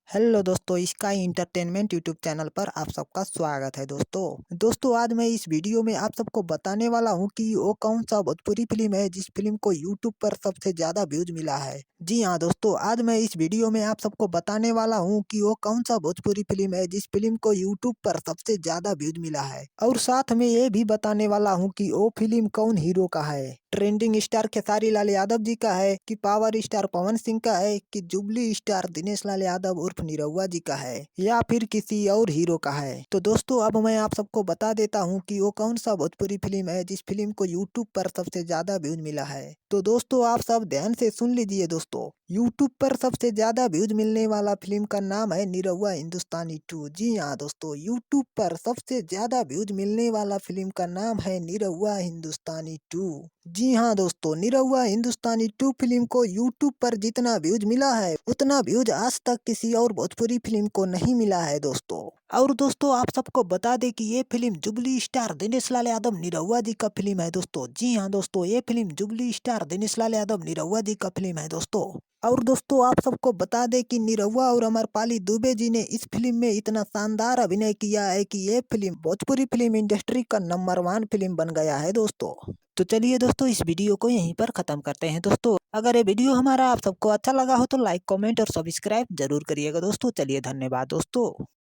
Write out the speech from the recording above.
Hello दोस्तों, sky entertainment YouTube channel पर आप सबका स्वागत है। दोस्तों आज मैं इस वीडियो में आप सबको बताने वाला हूं कि वो कौन सा भोजपुरी फिल्म है जिस फिल्म को यूट्यूब पर सबसे ज्यादा व्यूज मिला है। जी हाँ दोस्तों, आज मैं इस वीडियो में आप सबको बताने वाला हूं कि वो कौन सा भोजपुरी फिल्म है जिस फिल्म को यूट्यूब पर सबसे ज्यादा व्यूज मिला है, और साथ में ये भी बताने वाला हूँ कि वो फिल्म कौन हीरो का है। ट्रेंडिंग स्टार खेसारी लाल यादव जी का है कि पावर स्टार पवन सिंह का है कि जुबली स्टार दिनेश लाल यादव उर्फ निरहुआ जी का है या फिर किसी और हीरो का है। तो दोस्तों अब मैं आप सबको बता देता हूँ कि वो कौन सा भोजपुरी फिल्म है जिस फिल्म को यूट्यूब पर सबसे ज्यादा व्यूज मिला है। तो दोस्तों आप सब ध्यान से सुन लीजिए। दोस्तों यूट्यूब पर सबसे ज्यादा व्यूज मिलने वाला फिल्म का नाम है निरहुआ हिंदुस्तानी 2। जी हाँ दोस्तों, यूट्यूब पर सबसे ज्यादा व्यूज मिलने वाला फिल्म का नाम है निरहुआ हिंदुस्तानी 2। जी हाँ दोस्तों, निरहुआ हिंदुस्तानी 2 फिल्म को यूट्यूब पर जितना व्यूज मिला है उतना व्यूज आज तक किसी और भोजपुरी फिल्म को नहीं मिला है दोस्तों। और दोस्तों आप सबको बता दें कि ये film jubilee star Dinesh Lal Yadav Nirahua जी का फिल्म है दोस्तों। जी हाँ दोस्तों, ये film jubilee star Dinesh Lal Yadav Nirahua जी का फिल्म है दोस्तों। और दोस्तों आप सबको बता दें कि निरहुआ और अमरपाली दुबे जी ने इस फिल्म में इतना शानदार अभिनय किया है कि ये फिल्म भोजपुरी फिल्म इंडस्ट्री का नंबर 1 फिल्म बन गया है दोस्तों। तो चलिए दोस्तों इस वीडियो को यहीं पर खत्म करते हैं। दोस्तों अगर ये वीडियो हमारा आप सबको अच्छा लगा हो तो लाइक कमेंट और सब्सक्राइब जरूर करिएगा दोस्तों। चलिए धन्यवाद दोस्तों।